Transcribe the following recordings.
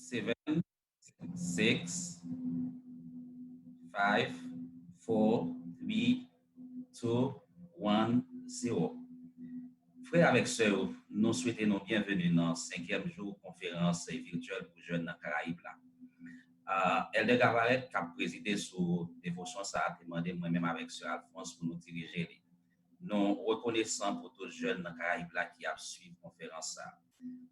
7, 6, 5, 4, 3, 2, 1, 0. Frères avec sœurs, nous souhaitons nous bienvenue dans le cinquième jour conférence virtuelle pour jeunes dans Caraïbes. Elder Gavaret qui a présidé sous dévotion, ça a demandé moi-même avec Sœur Alphonse pour nous diriger. Nous reconnaissons pour tous les jeunes dans Caraïbes qui a suivi la conférence.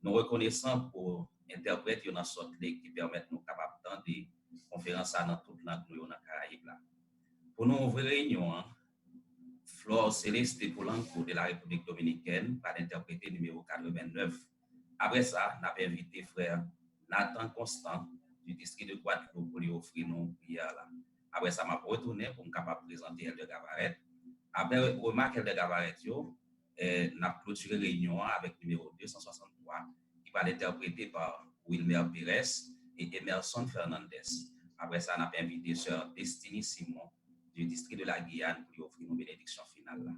Nous reconnaissons pour interpréter une sorte qui permet nous capables d'entendre des conférences dans toute langue dans Caraïbes. Pour nous ouvrir réunion, Flore Céleste Polanco de la République dominicaine par l'interpréter numéro 89. Après ça, nous avons invité frère Nathan Constant du district de Guadeloupe pour lui offrir nos prières. Après ça, je vais retourner pour me capable présenter Elder Gavaret. Après remarque Elder Gavaret, nous avons clôturé la réunion avec numéro 263 qui va l'interpréter par Wilmer Pérez et Emerson Fernandez. Après ça, nous avons invité Sœur Destiny Simon du district de la Guyane pour lui offrir une bénédiction finale.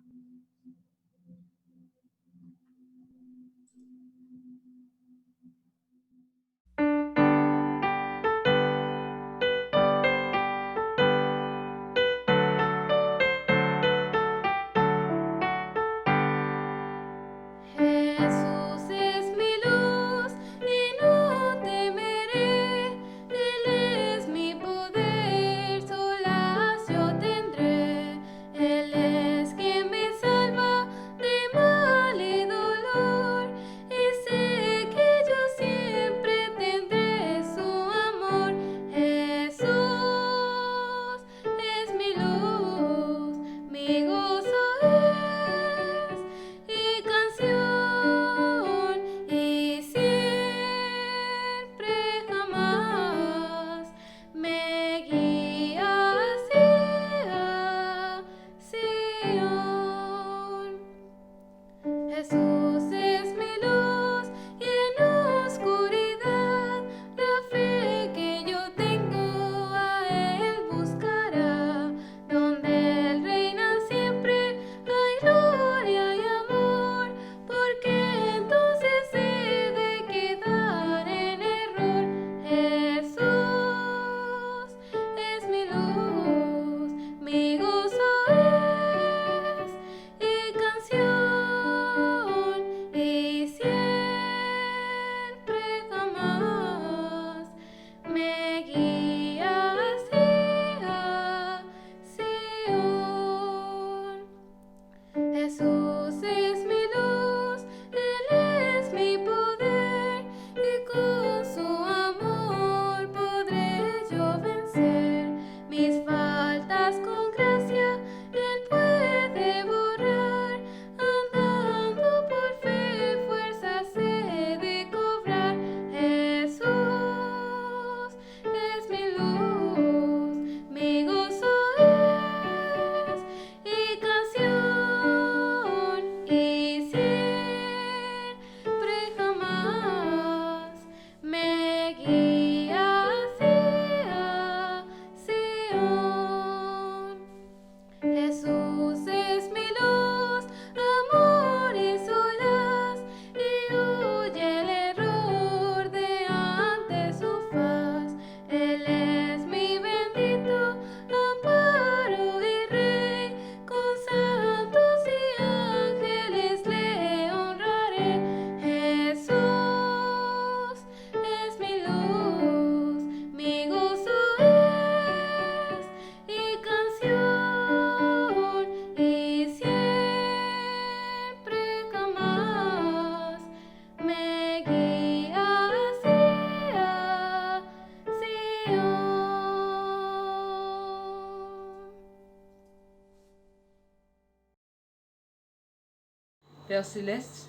Père Céleste,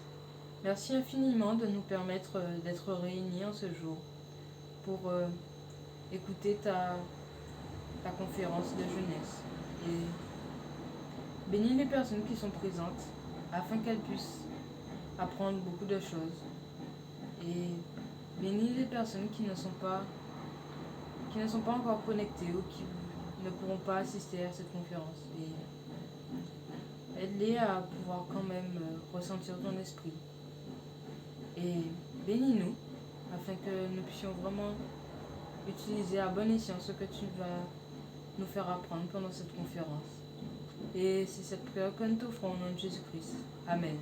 merci infiniment de nous permettre d'être réunis en ce jour pour écouter ta conférence de jeunesse. Et bénis les personnes qui sont présentes afin qu'elles puissent apprendre beaucoup de choses. Et bénis les personnes qui ne sont pas encore connectées ou qui ne pourront pas assister à cette conférence. Et aide-les à pouvoir quand même ressentir ton esprit. Et bénis-nous afin que nous puissions vraiment utiliser à bon escient ce que tu vas nous faire apprendre pendant cette conférence. Et c'est cette prière que nous t'offrons au nom de Jésus-Christ. Amen.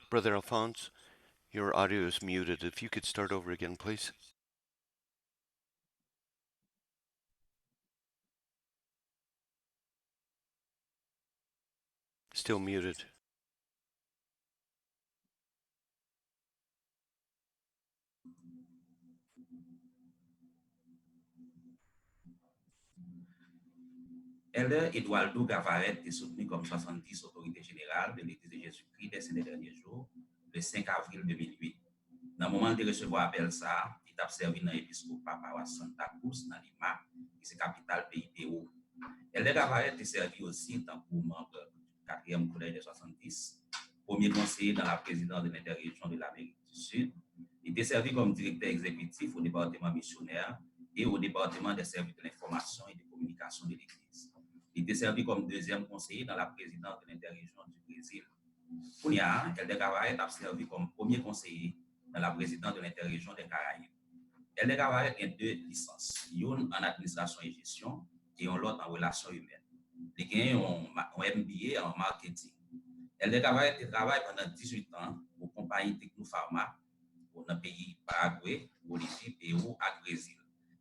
Brother Alphonse, your audio is muted. If you could start over again, please. Still muted. Elder Eduardo Gavaret est soutenu comme 70 autorités générales de l'Église de Jésus-Christ dès ces derniers jours, le 5 avril 2008. Dans le moment de recevoir appel ça, il a servi dans l'épiscopat paroisse Santa Cruz, dans Lima, qui est la capitale pays Pérou. Elder Gavaret est servi aussi en tant que membre du 4e collège de 70, premier conseiller dans la présidence de l'interrégion de l'Amérique du Sud. Il était servi comme directeur exécutif au département missionnaire et au département des services de l'information et de communication de l'Église. Il était servi comme deuxième conseiller dans la présidence de l'interrégion du Brésil. Kounia, Elder Gavaret a servi comme premier conseiller dans la présidence de l'interrégion des Caraïbes. Elder Gavaret a 2 licences, une en administration et gestion et l'autre en relations humaines. Il a un MBA en marketing. Elder Gavaret travaille pendant 18 ans pour compagnie Technopharma dans le pays Paraguay, Bolivie, Pérou et Brésil.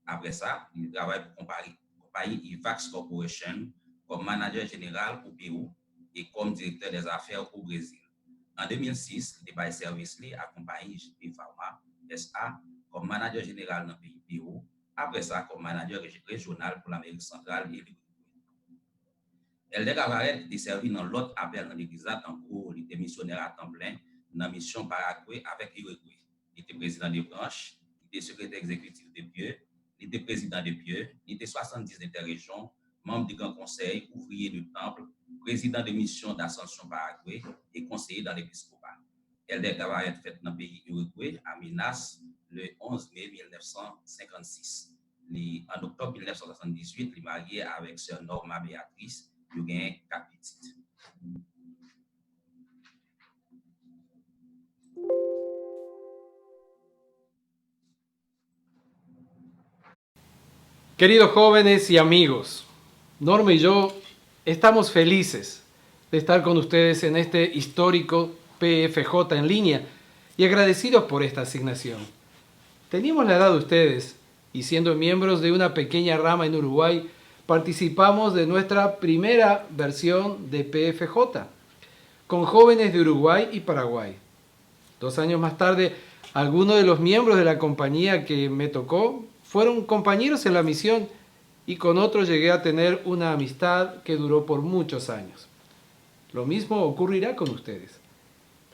Après ça, il travaille pour compagnie Ivax Corporation comme manager général au Pérou et comme directeur des affaires au Brésil. En 2006, il a service à la compagnie JP Pharma SA comme manager général dans le pays Pérou. Après ça, comme manager régional pour l'Amérique centrale et l'Uruguay. Elder Gavaret est servi dans l'autre appel dans l'église en cours, il était missionnaire à temps plein dans la mission Paraguay avec Uruguay. Il était président de branche, il était secrétaire exécutif de Pieux, il était président de Pieux, il était 70 d'interrégion, membre du Grand Conseil, ouvrier du Temple, président de mission d'Ascension Paraguay et conseiller dans l'épiscopat. Elder Gavaret fait dans le pays Uruguay à Minas le 11 mai 1956. En octobre 1978, il est marié avec sœur Norma Béatrice. Il y a 4 petites. Queridos jóvenes y amigos, Norma y yo estamos felices de estar con ustedes en este histórico PFJ en línea y agradecidos por esta asignación. Teníamos la edad de ustedes y siendo miembros de una pequeña rama en Uruguay, participamos de nuestra primera versión de PFJ con jóvenes de Uruguay y Paraguay. 2 años más tarde, algunos de los miembros de la compañía que me tocó fueron compañeros en la misión y con otros llegué a tener una amistad que duró por muchos años. Lo mismo ocurrirá con ustedes.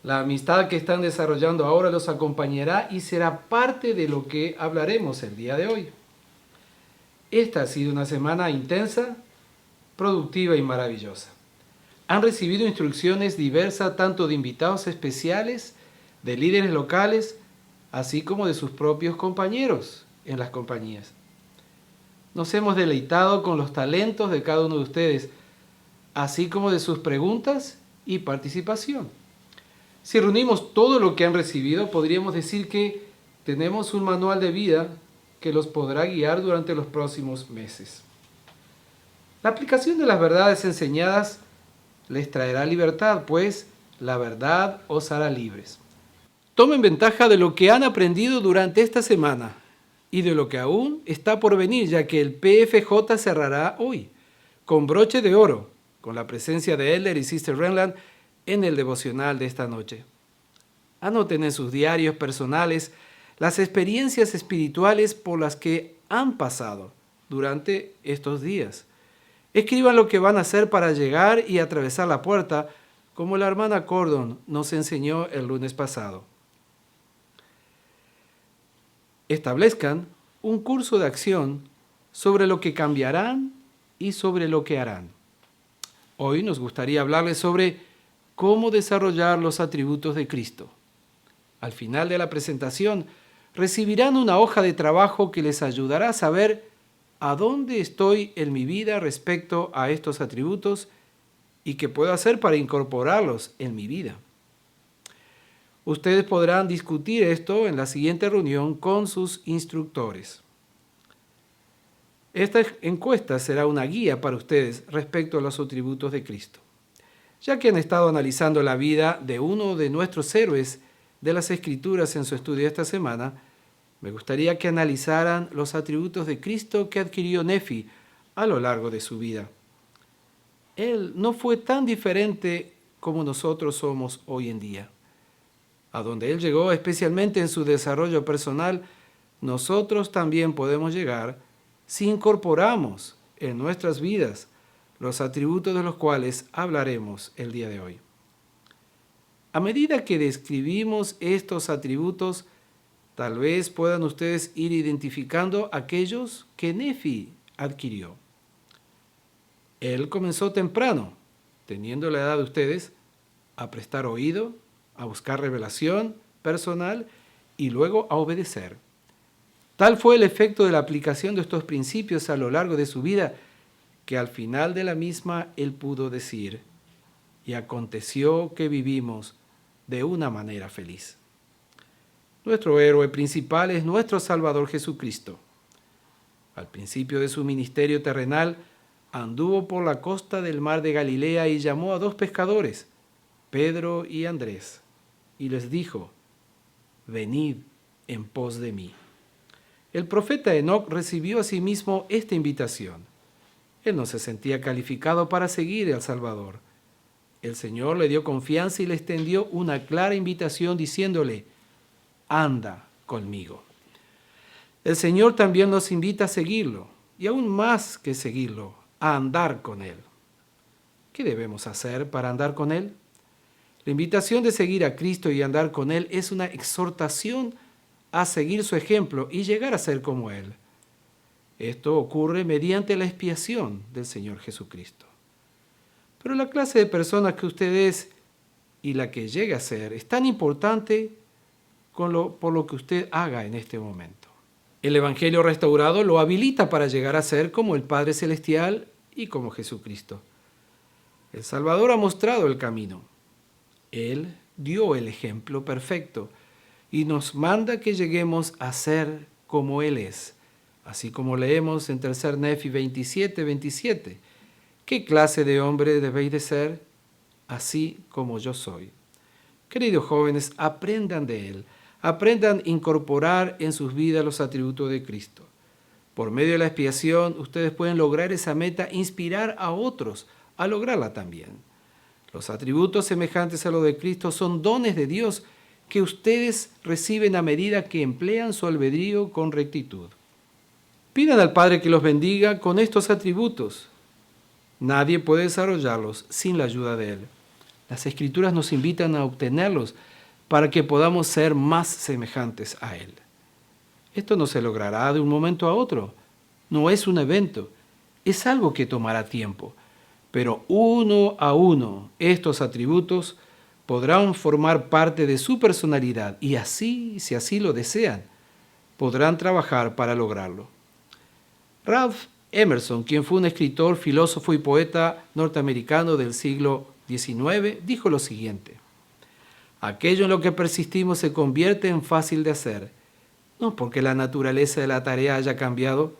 La amistad que están desarrollando ahora los acompañará y será parte de lo que hablaremos el día de hoy. Esta ha sido una semana intensa, productiva y maravillosa. Han recibido instrucciones diversas tanto de invitados especiales, de líderes locales, así como de sus propios compañeros en las compañías. Nos hemos deleitado con los talentos de cada uno de ustedes, así como de sus preguntas y participación. Si reunimos todo lo que han recibido, podríamos decir que tenemos un manual de vida que los podrá guiar durante los próximos meses. La aplicación de las verdades enseñadas les traerá libertad, pues la verdad os hará libres. Tomen ventaja de lo que han aprendido durante esta semana y de lo que aún está por venir, ya que el PFJ cerrará hoy con broche de oro, con la presencia de Elder y Sister Renland en el devocional de esta noche. Anoten en sus diarios personales las experiencias espirituales por las que han pasado durante estos días. Escriban lo que van a hacer para llegar y atravesar la puerta como la hermana Cordon nos enseñó el lunes pasado. Establezcan un curso de acción sobre lo que cambiarán y sobre lo que harán. Hoy nos gustaría hablarles sobre cómo desarrollar los atributos de Cristo. Al final de la presentación, recibirán una hoja de trabajo que les ayudará a saber a dónde estoy en mi vida respecto a estos atributos y qué puedo hacer para incorporarlos en mi vida. Ustedes podrán discutir esto en la siguiente reunión con sus instructores. Esta encuesta será una guía para ustedes respecto a los atributos de Cristo. Ya que han estado analizando la vida de uno de nuestros héroes de las Escrituras en su estudio esta semana, me gustaría que analizaran los atributos de Cristo que adquirió Nefi a lo largo de su vida. Él no fue tan diferente como nosotros somos hoy en día. A donde él llegó, especialmente en su desarrollo personal, nosotros también podemos llegar si incorporamos en nuestras vidas los atributos de los cuales hablaremos el día de hoy. A medida que describimos estos atributos, tal vez puedan ustedes ir identificando aquellos que Nefi adquirió. Él comenzó temprano, teniendo la edad de ustedes, a prestar oído, a buscar revelación personal y luego a obedecer. Tal fue el efecto de la aplicación de estos principios a lo largo de su vida, que al final de la misma él pudo decir, y aconteció que vivimos de una manera feliz. Nuestro héroe principal es nuestro Salvador Jesucristo. Al principio de su ministerio terrenal, anduvo por la costa del mar de Galilea y llamó a 2 pescadores, Pedro y Andrés, y les dijo, venid en pos de mí. El profeta Enoc recibió asimismo esta invitación. Él no se sentía calificado para seguir al Salvador. El Señor le dio confianza y le extendió una clara invitación diciéndole, anda conmigo. El Señor también nos invita a seguirlo, y aún más que seguirlo, a andar con Él. ¿Qué debemos hacer para andar con Él? La invitación de seguir a Cristo y andar con Él es una exhortación a seguir su ejemplo y llegar a ser como Él. Esto ocurre mediante la expiación del Señor Jesucristo. Pero la clase de personas que usted es y la que llegue a ser es tan importante por lo que usted haga en este momento. El Evangelio restaurado lo habilita para llegar a ser como el Padre Celestial y como Jesucristo. El Salvador ha mostrado el camino. Él dio el ejemplo perfecto y nos manda que lleguemos a ser como Él es, así como leemos en 3 Nefi 27:27. ¿Qué clase de hombre debéis de ser? Así como yo soy. Queridos jóvenes, aprendan de Él. Aprendan a incorporar en sus vidas los atributos de Cristo. Por medio de la expiación, ustedes pueden lograr esa meta, inspirar a otros a lograrla también. Los atributos semejantes a los de Cristo son dones de Dios que ustedes reciben a medida que emplean su albedrío con rectitud. Pidan al Padre que los bendiga con estos atributos. Nadie puede desarrollarlos sin la ayuda de Él. Las Escrituras nos invitan a obtenerlos para que podamos ser más semejantes a Él. Esto no se logrará de un momento a otro. No es un evento. Es algo que tomará tiempo. Pero uno a uno, estos atributos podrán formar parte de su personalidad y así, si así lo desean, podrán trabajar para lograrlo. Ralph Emerson, quien fue un escritor, filósofo y poeta norteamericano del siglo XIX, dijo lo siguiente: aquello en lo que persistimos se convierte en fácil de hacer, no porque la naturaleza de la tarea haya cambiado,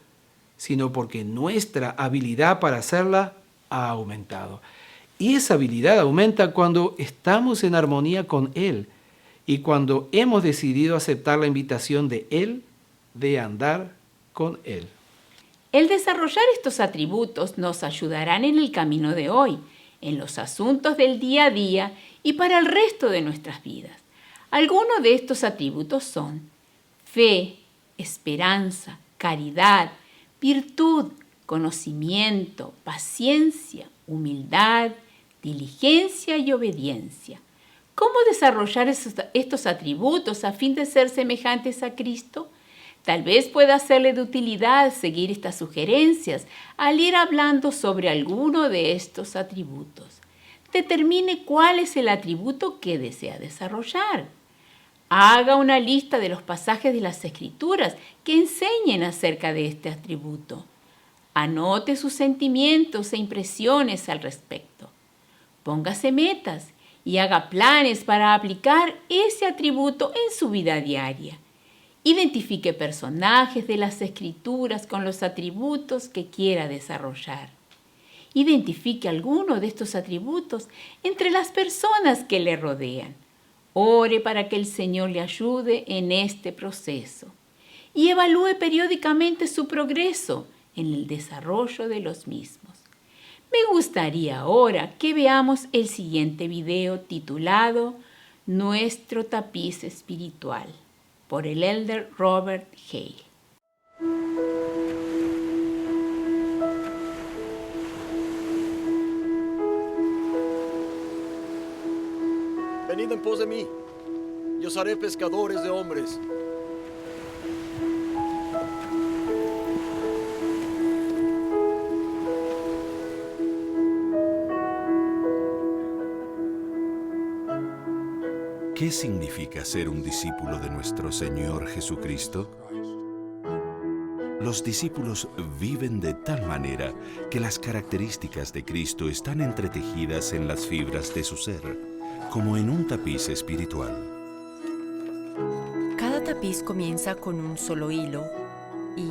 sino porque nuestra habilidad para hacerla ha aumentado. Y esa habilidad aumenta cuando estamos en armonía con Él y cuando hemos decidido aceptar la invitación de Él de andar con Él. El desarrollar estos atributos nos ayudarán en el camino de hoy, en los asuntos del día a día y para el resto de nuestras vidas. Algunos de estos atributos son fe, esperanza, caridad, virtud, conocimiento, paciencia, humildad, diligencia y obediencia. ¿Cómo desarrollar estos atributos a fin de ser semejantes a Cristo? Tal vez pueda serle de utilidad seguir estas sugerencias al ir hablando sobre alguno de estos atributos. Determine cuál es el atributo que desea desarrollar. Haga una lista de los pasajes de las Escrituras que enseñen acerca de este atributo. Anote sus sentimientos e impresiones al respecto. Póngase metas y haga planes para aplicar ese atributo en su vida diaria. Identifique personajes de las Escrituras con los atributos que quiera desarrollar. Identifique alguno de estos atributos entre las personas que le rodean. Ore para que el Señor le ayude en este proceso y evalúe periódicamente su progreso en el desarrollo de los mismos. Me gustaría ahora que veamos el siguiente video titulado Nuestro tapiz espiritual, por el elder Robert Hale. Venid en pos de mí, y os haré pescadores de hombres. ¿Qué significa ser un discípulo de nuestro Señor Jesucristo? Los discípulos viven de tal manera que las características de Cristo están entretejidas en las fibras de su ser, como en un tapiz espiritual. Cada tapiz comienza con un solo hilo y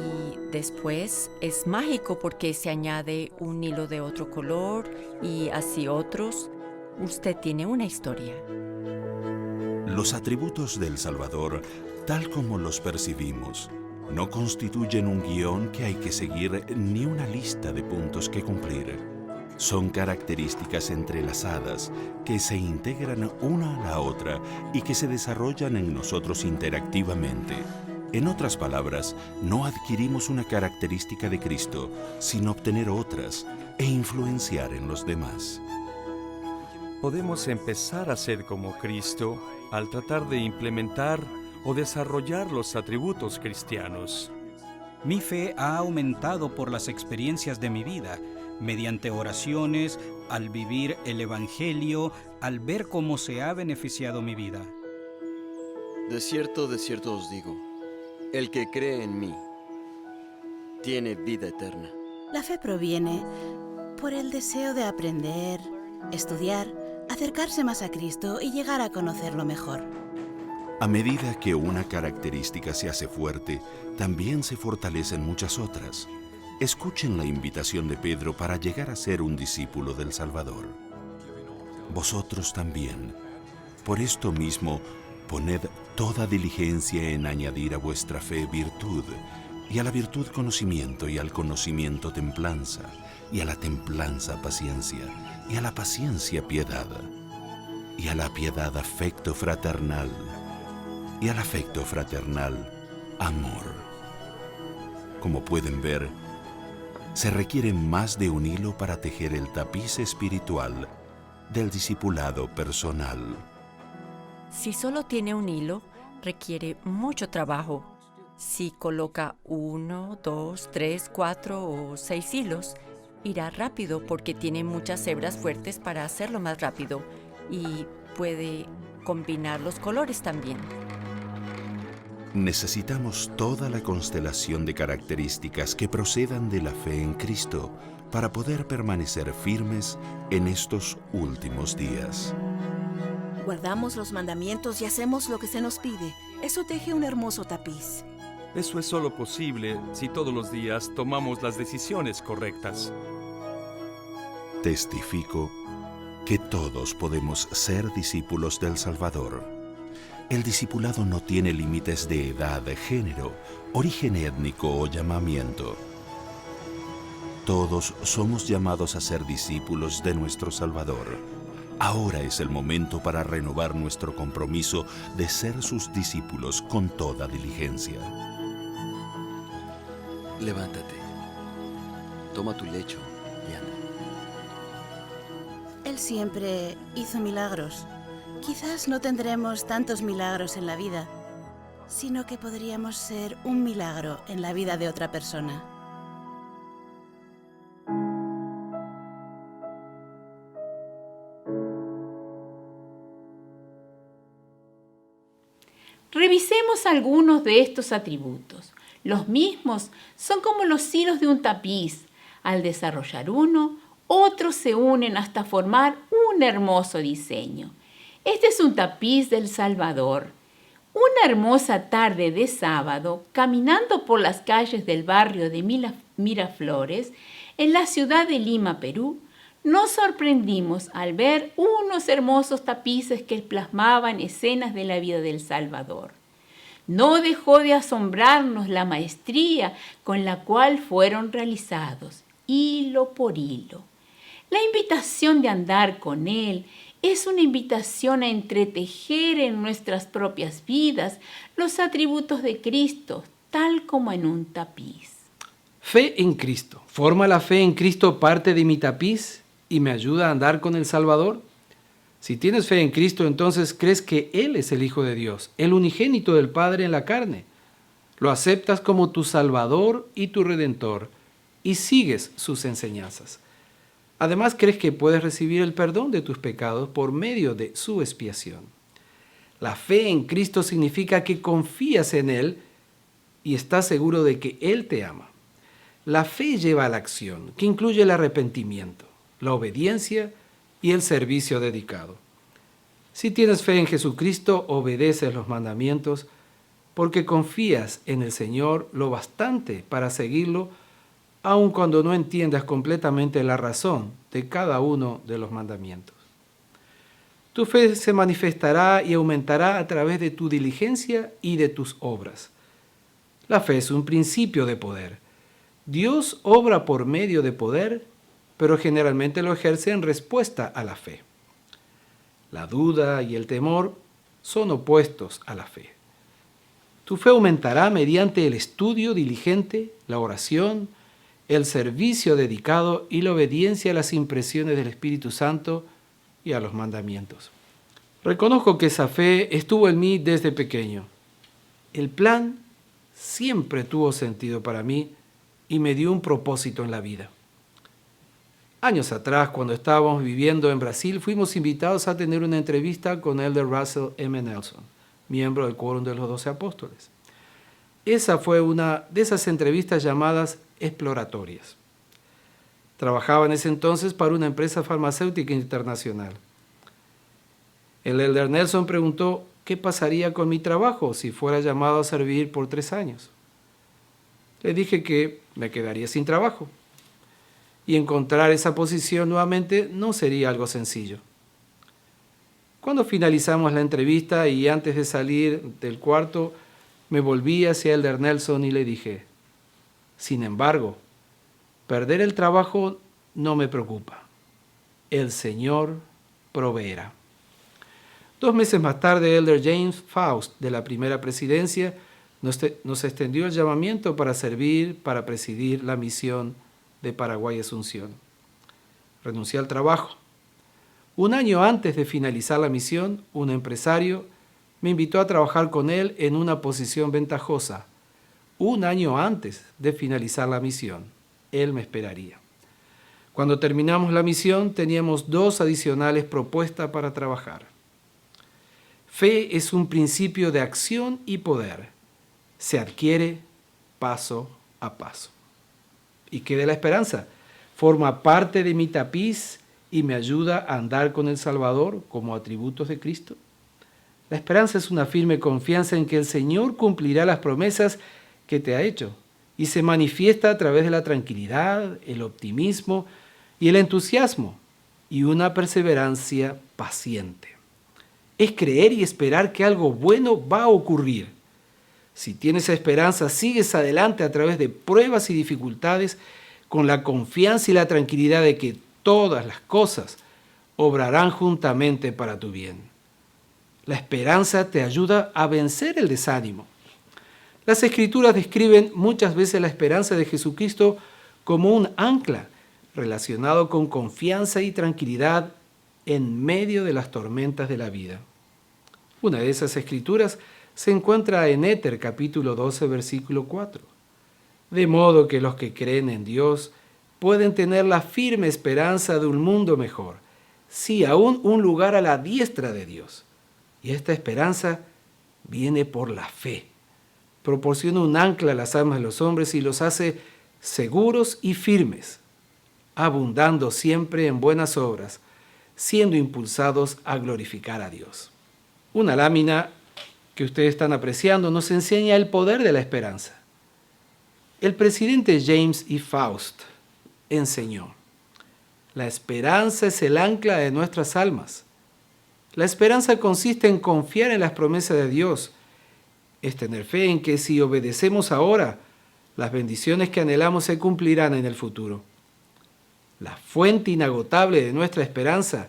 después es mágico porque se añade un hilo de otro color y así otros. Usted tiene una historia. Los atributos del Salvador, tal como los percibimos, no constituyen un guión que hay que seguir ni una lista de puntos que cumplir. Son características entrelazadas que se integran una a la otra y que se desarrollan en nosotros interactivamente. En otras palabras, no adquirimos una característica de Cristo sin obtener otras e influenciar en los demás. Podemos empezar a ser como Cristo al tratar de implementar o desarrollar los atributos cristianos. Mi fe ha aumentado por las experiencias de mi vida, mediante oraciones, al vivir el Evangelio, al ver cómo se ha beneficiado mi vida. De cierto os digo, el que cree en mí tiene vida eterna. La fe proviene por el deseo de aprender, estudiar, acercarse más a Cristo y llegar a conocerlo mejor. A medida que una característica se hace fuerte, también se fortalecen muchas otras. Escuchen la invitación de Pedro para llegar a ser un discípulo del Salvador. Vosotros también. Por esto mismo, poned toda diligencia en añadir a vuestra fe virtud, y a la virtud conocimiento, y al conocimiento templanza, y a la templanza paciencia, y a la paciencia piedad, y a la piedad afecto fraternal, y al afecto fraternal amor. Como pueden ver, se requiere más de un hilo para tejer el tapiz espiritual del discipulado personal. Si solo tiene un hilo, requiere mucho trabajo. Si coloca 1, 2, 3, 4 o 6 hilos, irá rápido porque tiene muchas hebras fuertes para hacerlo más rápido y puede combinar los colores también. Necesitamos toda la constelación de características que procedan de la fe en Cristo para poder permanecer firmes en estos últimos días. Guardamos los mandamientos y hacemos lo que se nos pide. Eso teje un hermoso tapiz. Eso es solo posible si todos los días tomamos las decisiones correctas. Testifico que todos podemos ser discípulos del Salvador. El discipulado no tiene límites de edad, género, origen étnico o llamamiento. Todos somos llamados a ser discípulos de nuestro Salvador. Ahora es el momento para renovar nuestro compromiso de ser sus discípulos con toda diligencia. Levántate, toma tu lecho y anda. Él siempre hizo milagros. Quizás no tendremos tantos milagros en la vida, sino que podríamos ser un milagro en la vida de otra persona. Revisemos algunos de estos atributos. Los mismos son como los hilos de un tapiz. Al desarrollar uno, otros se unen hasta formar un hermoso diseño. Este es un tapiz del Salvador. Una hermosa tarde de sábado, caminando por las calles del barrio de Miraflores, en la ciudad de Lima, Perú, nos sorprendimos al ver unos hermosos tapices que plasmaban escenas de la vida del Salvador. No dejó de asombrarnos la maestría con la cual fueron realizados, hilo por hilo. La invitación de andar con Él es una invitación a entretejer en nuestras propias vidas los atributos de Cristo, tal como en un tapiz. Fe en Cristo. ¿Forma la fe en Cristo parte de mi tapiz y me ayuda a andar con el Salvador? Si tienes fe en Cristo, entonces crees que Él es el Hijo de Dios, el unigénito del Padre en la carne. Lo aceptas como tu Salvador y tu Redentor y sigues sus enseñanzas. Además, crees que puedes recibir el perdón de tus pecados por medio de su expiación. La fe en Cristo significa que confías en Él y estás seguro de que Él te ama. La fe lleva a la acción, que incluye el arrepentimiento, la obediencia y el servicio dedicado. Si tienes fe en Jesucristo, obedeces los mandamientos porque confías en el Señor lo bastante para seguirlo, aun cuando no entiendas completamente la razón de cada uno de los mandamientos. Tu fe se manifestará y aumentará a través de tu diligencia y de tus obras. La fe es un principio de poder. Dios obra por medio de poder, pero generalmente lo ejerce en respuesta a la fe. La duda y el temor son opuestos a la fe. Tu fe aumentará mediante el estudio diligente, la oración, el servicio dedicado y la obediencia a las impresiones del Espíritu Santo y a los mandamientos. Reconozco que esa fe estuvo en mí desde pequeño. El plan siempre tuvo sentido para mí y me dio un propósito en la vida. Años atrás, cuando estábamos viviendo en Brasil, fuimos invitados a tener una entrevista con Elder Russell M. Nelson, miembro del Quórum de los 12 Apóstoles. Esa fue una de esas entrevistas llamadas exploratorias. Trabajaba en ese entonces para una empresa farmacéutica internacional. El Elder Nelson preguntó qué pasaría con mi trabajo si fuera llamado a servir por 3 años. Le dije que me quedaría sin trabajo y encontrar esa posición nuevamente no sería algo sencillo. Cuando finalizamos la entrevista y antes de salir del cuarto, me volví hacia Elder Nelson y le dije: sin embargo, perder el trabajo no me preocupa. El Señor proveerá. 2 meses más tarde, Elder James Faust, de la primera presidencia, nos extendió el llamamiento para servir, para presidir la misión de Paraguay Asunción. Renuncié al trabajo. 1 año antes de finalizar la misión, un empresario me invitó a trabajar con él en una posición ventajosa. 1 año antes de finalizar la misión, él me esperaría. Cuando terminamos la misión, teníamos 2 adicionales propuestas para trabajar. Fe es un principio de acción y poder. Se adquiere paso a paso. ¿Y qué de la esperanza? Forma parte de mi tapiz y me ayuda a andar con el Salvador como atributos de Cristo. La esperanza es una firme confianza en que el Señor cumplirá las promesas que te ha hecho y se manifiesta a través de la tranquilidad, el optimismo y el entusiasmo y una perseverancia paciente. Es creer y esperar que algo bueno va a ocurrir. Si tienes esperanza, sigues adelante a través de pruebas y dificultades con la confianza y la tranquilidad de que todas las cosas obrarán juntamente para tu bien. La esperanza te ayuda a vencer el desánimo. Las Escrituras describen muchas veces la esperanza de Jesucristo como un ancla relacionado con confianza y tranquilidad en medio de las tormentas de la vida. Una de esas escrituras se encuentra en Éter, capítulo 12, versículo 4. De modo que los que creen en Dios pueden tener la firme esperanza de un mundo mejor, sí, aún un lugar a la diestra de Dios. Y esta esperanza viene por la fe. Proporciona un ancla a las almas de los hombres y los hace seguros y firmes, abundando siempre en buenas obras, siendo impulsados a glorificar a Dios. Una lámina que ustedes están apreciando nos enseña el poder de la esperanza. El presidente James E. Faust enseñó: la esperanza es el ancla de nuestras almas. La esperanza consiste en confiar en las promesas de Dios. Es tener fe en que si obedecemos ahora, las bendiciones que anhelamos se cumplirán en el futuro. La fuente inagotable de nuestra esperanza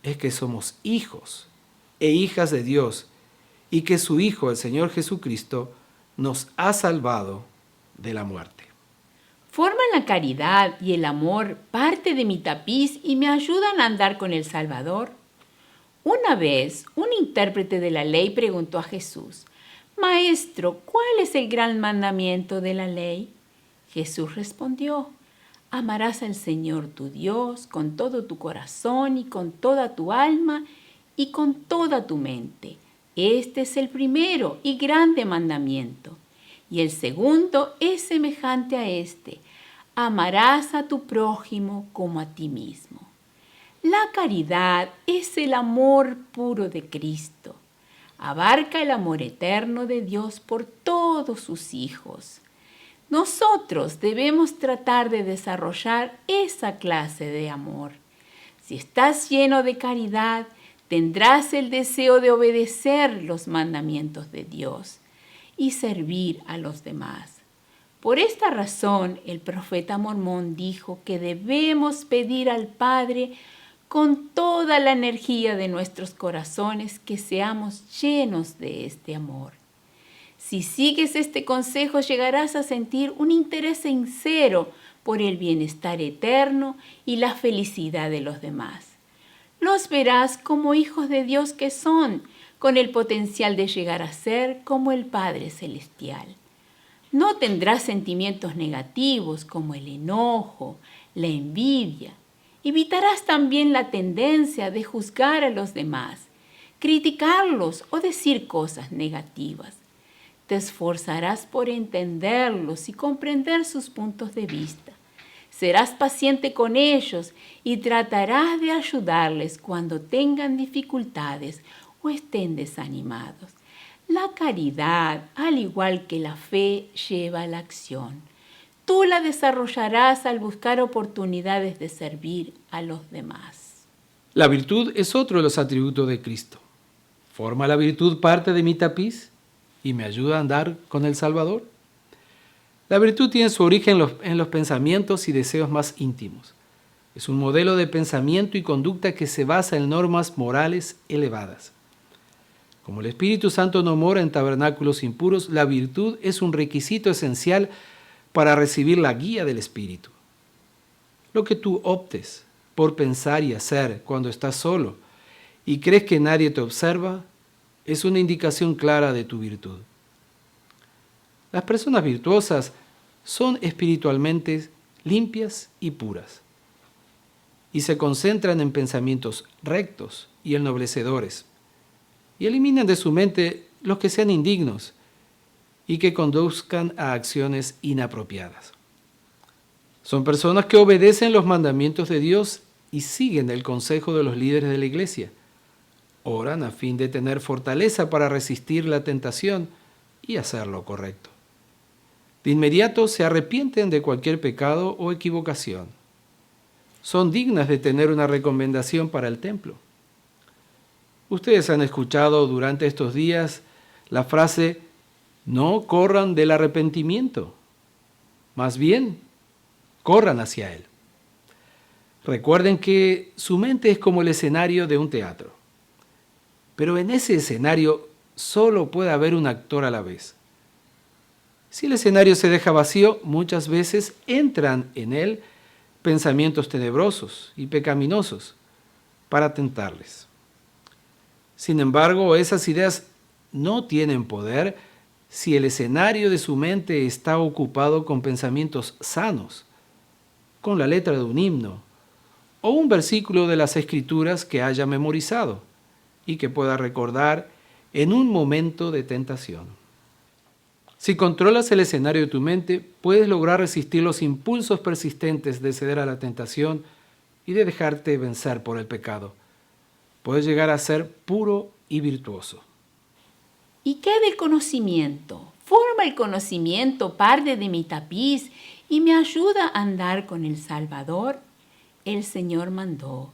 es que somos hijos e hijas de Dios y que su Hijo, el Señor Jesucristo, nos ha salvado de la muerte. Forman la caridad y el amor parte de mi tapiz y me ayudan a andar con el Salvador. Una vez, un intérprete de la ley preguntó a Jesús: Maestro, ¿cuál es el gran mandamiento de la ley? Jesús respondió: amarás al Señor tu Dios con todo tu corazón y con toda tu alma y con toda tu mente. Este es el primero y grande mandamiento. Y el segundo es semejante a este: amarás a tu prójimo como a ti mismo. La caridad es el amor puro de Cristo. Abarca el amor eterno de Dios por todos sus hijos. Nosotros debemos tratar de desarrollar esa clase de amor. Si estás lleno de caridad, tendrás el deseo de obedecer los mandamientos de Dios y servir a los demás. Por esta razón, el profeta Mormón dijo que debemos pedir al Padre con toda la energía de nuestros corazones que seamos llenos de este amor. Si sigues este consejo, llegarás a sentir un interés sincero por el bienestar eterno y la felicidad de los demás. Los verás como hijos de Dios que son, con el potencial de llegar a ser como el Padre Celestial. No tendrás sentimientos negativos como el enojo, la envidia. Evitarás también la tendencia de juzgar a los demás, criticarlos o decir cosas negativas. Te esforzarás por entenderlos y comprender sus puntos de vista. Serás paciente con ellos y tratarás de ayudarles cuando tengan dificultades o estén desanimados. La caridad, al igual que la fe, lleva a la acción. Tú la desarrollarás al buscar oportunidades de servir a los demás. La virtud es otro de los atributos de Cristo. ¿Forma la virtud parte de mi tapiz y me ayuda a andar con el Salvador? La virtud tiene su origen en los pensamientos y deseos más íntimos. Es un modelo de pensamiento y conducta que se basa en normas morales elevadas. Como el Espíritu Santo no mora en tabernáculos impuros, la virtud es un requisito esencial para recibir la guía del Espíritu. Lo que tú optes por pensar y hacer cuando estás solo y crees que nadie te observa es una indicación clara de tu virtud. Las personas virtuosas son espiritualmente limpias y puras y se concentran en pensamientos rectos y ennoblecedores y eliminan de su mente los que sean indignos y que conduzcan a acciones inapropiadas. Son personas que obedecen los mandamientos de Dios y siguen el consejo de los líderes de la iglesia. Oran a fin de tener fortaleza para resistir la tentación y hacer lo correcto. De inmediato se arrepienten de cualquier pecado o equivocación. Son dignas de tener una recomendación para el templo. Ustedes han escuchado durante estos días la frase: no corran del arrepentimiento, más bien corran hacia él. Recuerden que su mente es como el escenario de un teatro, pero en ese escenario solo puede haber un actor a la vez. Si el escenario se deja vacío, muchas veces entran en él pensamientos tenebrosos y pecaminosos, para tentarles. Sin embargo, esas ideas no tienen poder si el escenario de su mente está ocupado con pensamientos sanos, con la letra de un himno o un versículo de las Escrituras que haya memorizado y que pueda recordar en un momento de tentación. Si controlas el escenario de tu mente, puedes lograr resistir los impulsos persistentes de ceder a la tentación y de dejarte vencer por el pecado. Puedes llegar a ser puro y virtuoso. ¿Y qué del conocimiento? ¿Forma el conocimiento parte de mi tapiz y me ayuda a andar con el Salvador? El Señor mandó: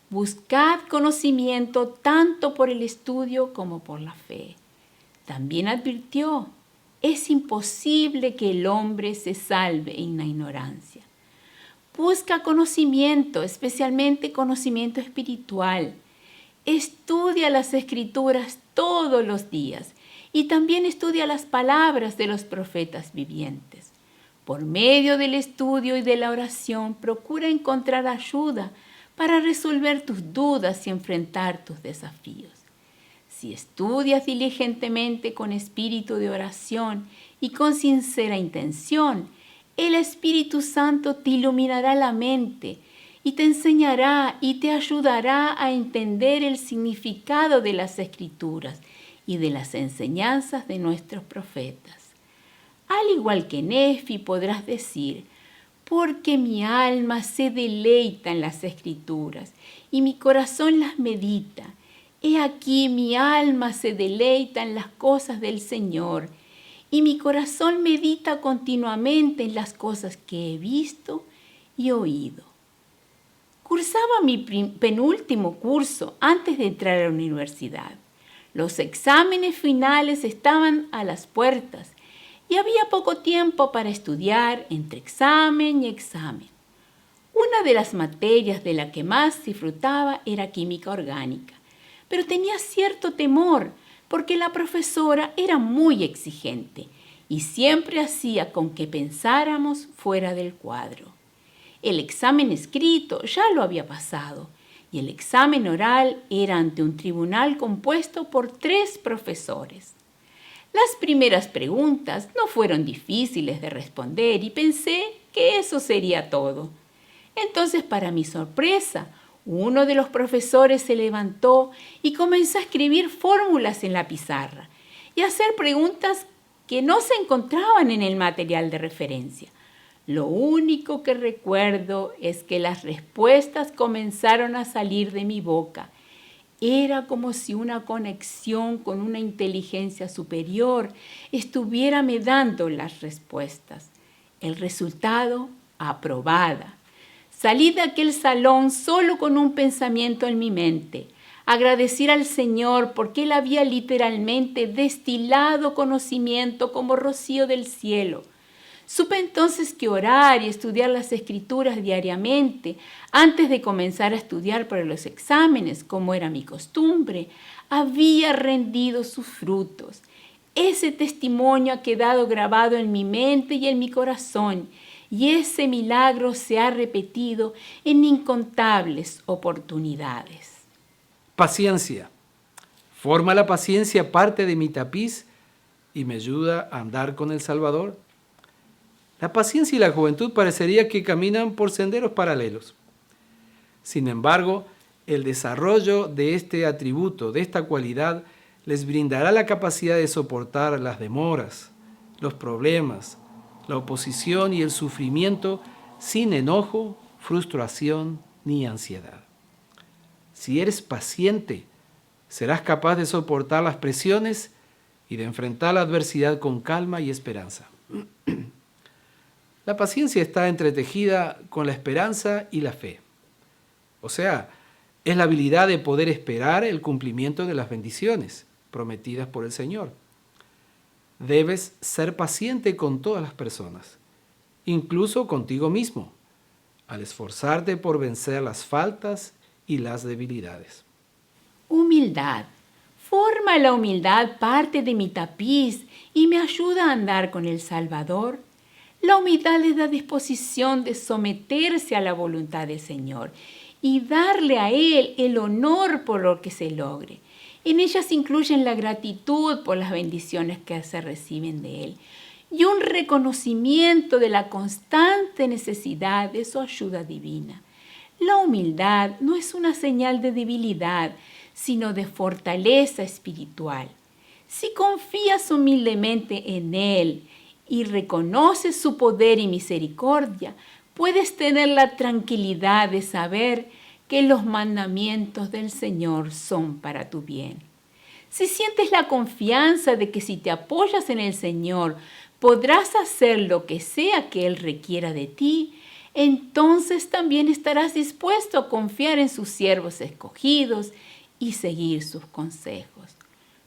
buscad conocimiento tanto por el estudio como por la fe. También advirtió: es imposible que el hombre se salve en la ignorancia. Busca conocimiento, especialmente conocimiento espiritual. Estudia las Escrituras todos los días y también estudia las palabras de los profetas vivientes. Por medio del estudio y de la oración, procura encontrar ayuda para resolver tus dudas y enfrentar tus desafíos. Si estudias diligentemente con espíritu de oración y con sincera intención, el Espíritu Santo te iluminará la mente y te enseñará y te ayudará a entender el significado de las Escrituras y de las enseñanzas de nuestros profetas. Al igual que Nefi podrás decir: porque mi alma se deleita en las Escrituras y mi corazón las medita. He aquí mi alma se deleita en las cosas del Señor y mi corazón medita continuamente en las cosas que he visto y oído. Cursaba mi penúltimo curso antes de entrar a la universidad. Los exámenes finales estaban a las puertas y había poco tiempo para estudiar entre examen y examen. Una de las materias de la que más disfrutaba era química orgánica, pero tenía cierto temor porque la profesora era muy exigente y siempre hacía con que pensáramos fuera del cuadro. El examen escrito ya lo había pasado y el examen oral era ante un tribunal compuesto por 3 profesores. Las primeras preguntas no fueron difíciles de responder y pensé que eso sería todo. Entonces, para mi sorpresa, uno de los profesores se levantó y comenzó a escribir fórmulas en la pizarra y a hacer preguntas que no se encontraban en el material de referencia. Lo único que recuerdo es que las respuestas comenzaron a salir de mi boca. Era como si una conexión con una inteligencia superior estuviera me dando las respuestas. El resultado: aprobada. Salí de aquel salón solo con un pensamiento en mi mente: agradecer al Señor porque Él había literalmente destilado conocimiento como rocío del cielo. Supe entonces que orar y estudiar las Escrituras diariamente, antes de comenzar a estudiar para los exámenes, como era mi costumbre, había rendido sus frutos. Ese testimonio ha quedado grabado en mi mente y en mi corazón, y ese milagro se ha repetido en incontables oportunidades. Paciencia. ¿Forma la paciencia parte de mi tapiz y me ayuda a andar con el Salvador? La paciencia y la juventud parecería que caminan por senderos paralelos. Sin embargo, el desarrollo de este atributo, de esta cualidad, les brindará la capacidad de soportar las demoras, los problemas, la oposición y el sufrimiento sin enojo, frustración ni ansiedad. Si eres paciente, serás capaz de soportar las presiones y de enfrentar la adversidad con calma y esperanza. La paciencia está entretejida con la esperanza y la fe. O sea, es la habilidad de poder esperar el cumplimiento de las bendiciones prometidas por el Señor. Debes ser paciente con todas las personas, incluso contigo mismo, al esforzarte por vencer las faltas y las debilidades. Humildad. ¿Forma la humildad parte de mi tapiz y me ayuda a andar con el Salvador? La humildad es la disposición de someterse a la voluntad del Señor y darle a Él el honor por lo que se logre. En ellas incluyen la gratitud por las bendiciones que se reciben de Él y un reconocimiento de la constante necesidad de su ayuda divina. La humildad no es una señal de debilidad, sino de fortaleza espiritual. Si confías humildemente en Él y reconoces su poder y misericordia, puedes tener la tranquilidad de saber que los mandamientos del Señor son para tu bien. Si sientes la confianza de que si te apoyas en el Señor, podrás hacer lo que sea que Él requiera de ti, entonces también estarás dispuesto a confiar en sus siervos escogidos y seguir sus consejos.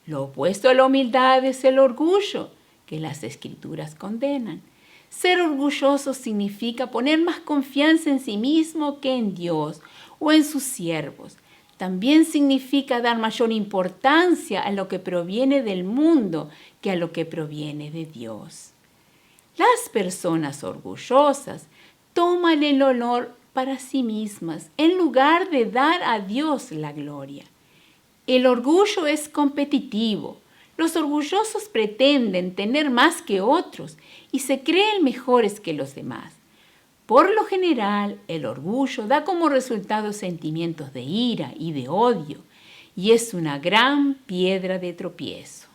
Lo opuesto a la humildad es el orgullo, que las Escrituras condenan. Ser orgulloso significa poner más confianza en sí mismo que en Dios o en sus siervos. También significa dar mayor importancia a lo que proviene del mundo que a lo que proviene de Dios. Las personas orgullosas toman el honor para sí mismas en lugar de dar a Dios la gloria. El orgullo es competitivo. Los orgullosos pretenden tener más que otros y se creen mejores que los demás. Por lo general, el orgullo da como resultado sentimientos de ira y de odio y es una gran piedra de tropiezo.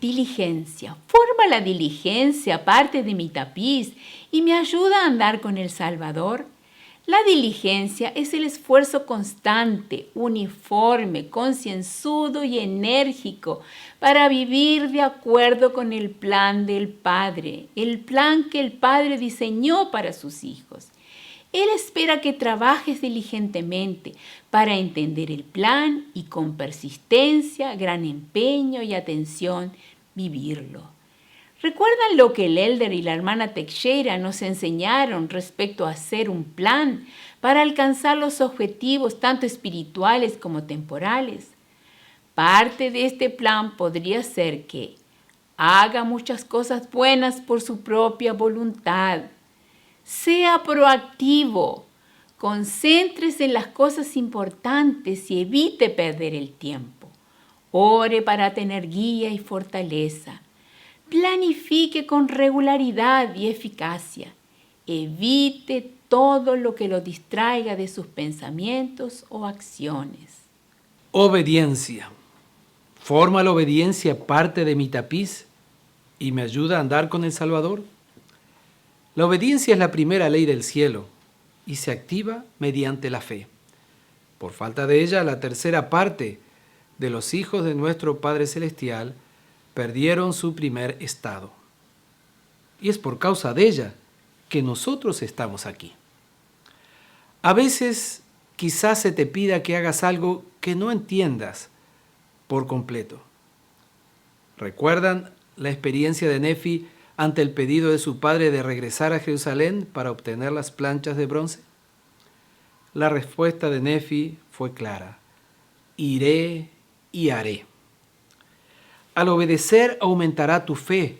Diligencia. Forma la diligencia parte de mi tapiz y me ayuda a andar con el Salvador. La diligencia es el esfuerzo constante, uniforme, concienzudo y enérgico para vivir de acuerdo con el plan del Padre, el plan que el Padre diseñó para sus hijos. Él espera que trabajes diligentemente para entender el plan y con persistencia, gran empeño y atención vivirlo. ¿Recuerdan lo que el elder y la hermana Teixeira nos enseñaron respecto a hacer un plan para alcanzar los objetivos tanto espirituales como temporales? Parte de este plan podría ser que haga muchas cosas buenas por su propia voluntad, sea proactivo, concéntrese en las cosas importantes y evite perder el tiempo. Ore para tener guía y fortaleza. Planifique con regularidad y eficacia. Evite todo lo que lo distraiga de sus pensamientos o acciones. Obediencia. ¿Forma la obediencia parte de mi tapiz y me ayuda a andar con el Salvador? La obediencia es la primera ley del cielo y se activa mediante la fe. Por falta de ella, la tercera parte de los hijos de nuestro Padre Celestial perdieron su primer estado. Y es por causa de ella que nosotros estamos aquí. A veces quizás se te pida que hagas algo que no entiendas por completo. ¿Recuerdan la experiencia de Nefi ante el pedido de su padre de regresar a Jerusalén para obtener las planchas de bronce? La respuesta de Nefi fue clara: iré y haré. Al obedecer aumentará tu fe,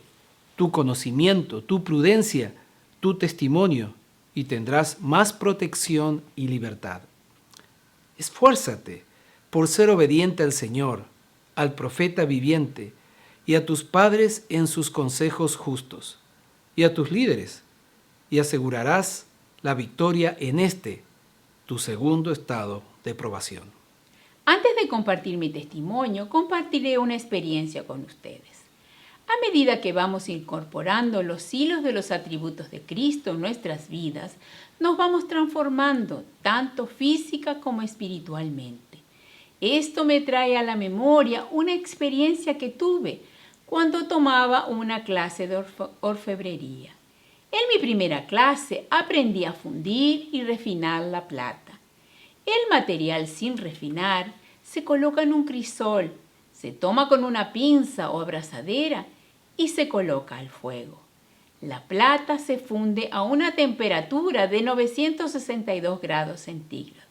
tu conocimiento, tu prudencia, tu testimonio y tendrás más protección y libertad. Esfuérzate por ser obediente al Señor, al profeta viviente y a tus padres en sus consejos justos y a tus líderes, y asegurarás la victoria en tu segundo estado de probación. Antes de compartir mi testimonio, compartiré una experiencia con ustedes. A medida que vamos incorporando los hilos de los atributos de Cristo en nuestras vidas, nos vamos transformando tanto física como espiritualmente. Esto me trae a la memoria una experiencia que tuve cuando tomaba una clase de orfebrería. En mi primera clase aprendí a fundir y refinar la plata. El material sin refinar se coloca en un crisol, se toma con una pinza o abrazadera y se coloca al fuego. La plata se funde a una temperatura de 962 grados centígrados.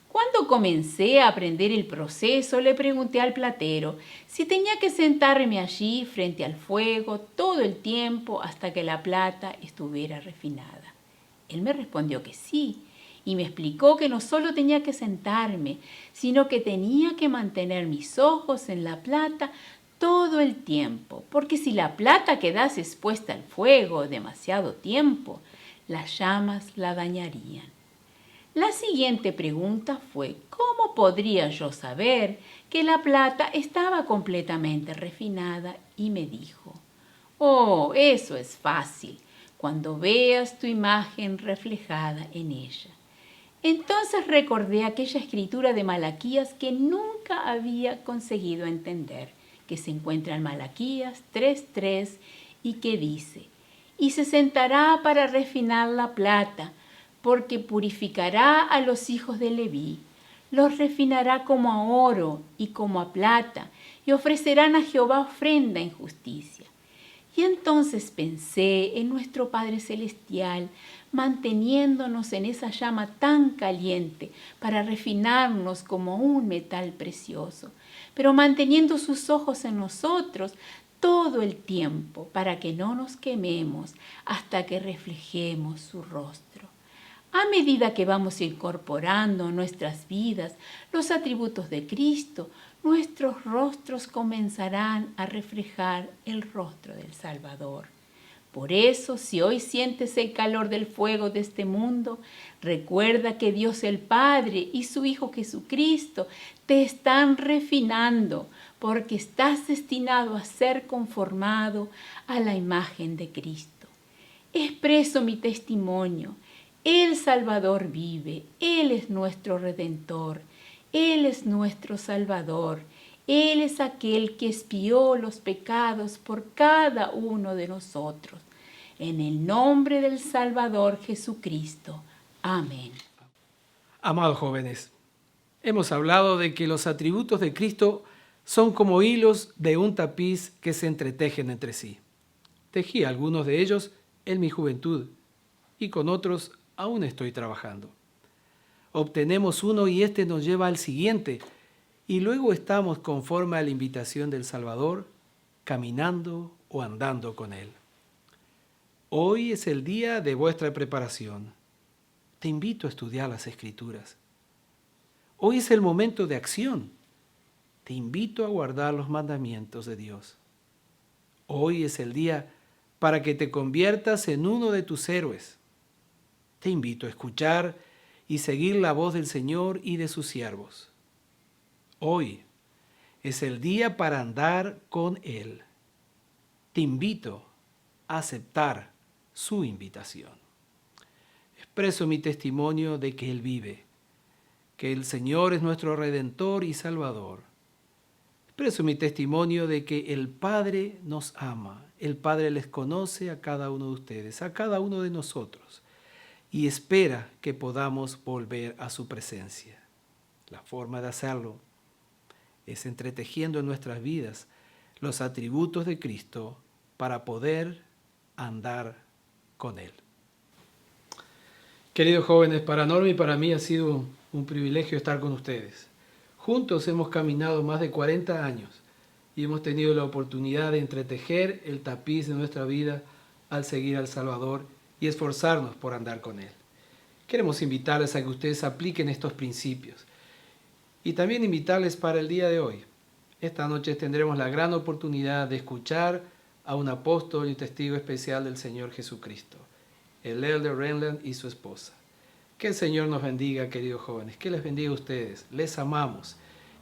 Cuando comencé a aprender el proceso, le pregunté al platero si tenía que sentarme allí frente al fuego todo el tiempo hasta que la plata estuviera refinada. Él me respondió que sí, y me explicó que no solo tenía que sentarme, sino que tenía que mantener mis ojos en la plata todo el tiempo, porque si la plata quedase expuesta al fuego demasiado tiempo, las llamas la dañarían. La siguiente pregunta fue, ¿cómo podría yo saber que la plata estaba completamente refinada? Y me dijo, oh, eso es fácil, cuando veas tu imagen reflejada en ella. Entonces recordé aquella escritura de Malaquías que nunca había conseguido entender, que se encuentra en Malaquías 3:3 y que dice, y se sentará para refinar la plata, porque purificará a los hijos de Leví, los refinará como a oro y como a plata, y ofrecerán a Jehová ofrenda en justicia. Y entonces pensé en nuestro Padre Celestial, manteniéndonos en esa llama tan caliente para refinarnos como un metal precioso, pero manteniendo sus ojos en nosotros todo el tiempo para que no nos quememos hasta que reflejemos su rostro. A medida que vamos incorporando en nuestras vidas los atributos de Cristo, nuestros rostros comenzarán a reflejar el rostro del Salvador. Por eso, si hoy sientes el calor del fuego de este mundo, recuerda que Dios el Padre y su Hijo Jesucristo te están refinando, porque estás destinado a ser conformado a la imagen de Cristo. Expreso mi testimonio. El Salvador vive, Él es nuestro Redentor, Él es nuestro Salvador, Él es aquel que expió los pecados por cada uno de nosotros. En el nombre del Salvador Jesucristo. Amén. Amados jóvenes, hemos hablado de que los atributos de Cristo son como hilos de un tapiz que se entretejen entre sí. Tejí algunos de ellos en mi juventud y con otros aún estoy trabajando. Obtenemos uno y este nos lleva al siguiente, y luego estamos conforme a la invitación del Salvador, caminando o andando con Él. Hoy es el día de vuestra preparación. Te invito a estudiar las Escrituras. Hoy es el momento de acción. Te invito a guardar los mandamientos de Dios. Hoy es el día para que te conviertas en uno de tus héroes. Te invito a escuchar y seguir la voz del Señor y de sus siervos. Hoy es el día para andar con Él. Te invito a aceptar su invitación. Expreso mi testimonio de que Él vive, que el Señor es nuestro Redentor y Salvador. Expreso mi testimonio de que el Padre nos ama, el Padre les conoce a cada uno de ustedes, a cada uno de nosotros, y espera que podamos volver a su presencia. La forma de hacerlo es entretejiendo en nuestras vidas los atributos de Cristo para poder andar con Él. Queridos jóvenes, para Norma y para mí ha sido un privilegio estar con ustedes. Juntos hemos caminado más de 40 años y hemos tenido la oportunidad de entretejer el tapiz de nuestra vida al seguir al Salvador y esforzarnos por andar con Él. Queremos invitarles a que ustedes apliquen estos principios y también invitarles para el día de hoy. Esta noche tendremos la gran oportunidad de escuchar a un apóstol y testigo especial del Señor Jesucristo, el Elder Renland y su esposa. Que el Señor nos bendiga, queridos jóvenes, que les bendiga a ustedes. Les amamos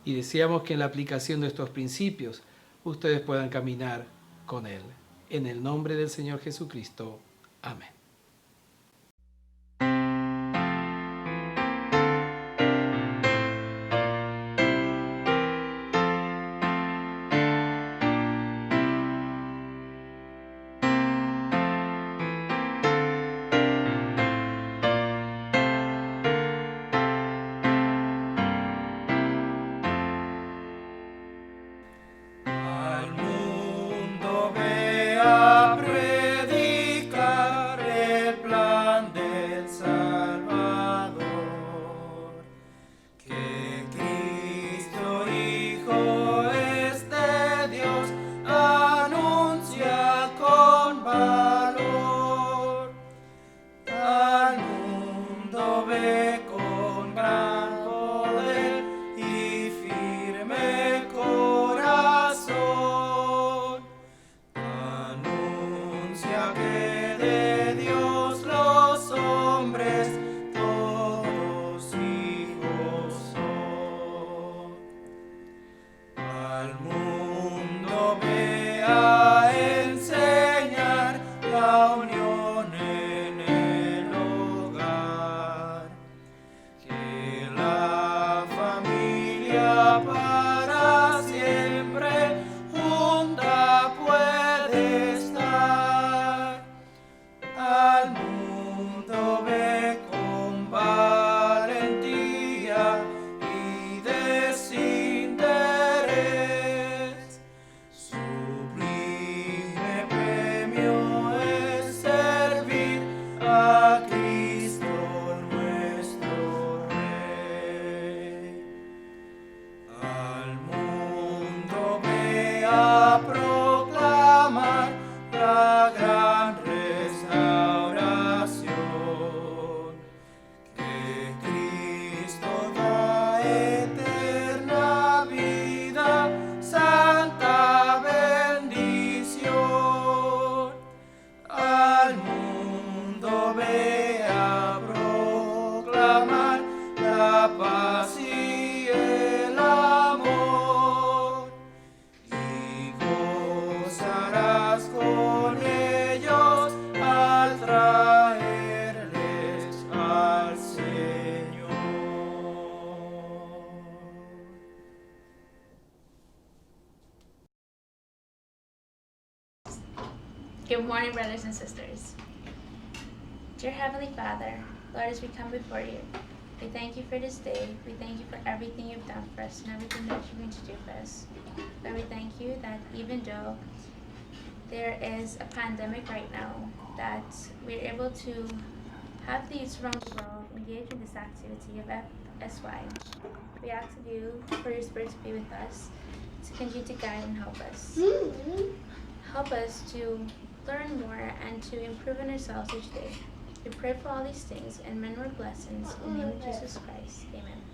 y deseamos que en la aplicación de estos principios ustedes puedan caminar con Él. En el nombre del Señor Jesucristo. Amén. Al mundo ve a predicar Good morning, brothers and sisters. Dear Heavenly Father, Lord, as we come before you, we thank you for this day. We thank you for everything you've done for us and everything that you're going to do for us. Lord, we thank you that even though there is a pandemic right now, that we're able to have these around the world engage in this activity of FSY. We ask of you for your Spirit to be with us, to continue to guide and help us. Help us to learn more and to improve in ourselves each day. We pray for all these things and many more blessings in the name of Jesus Christ. Amen.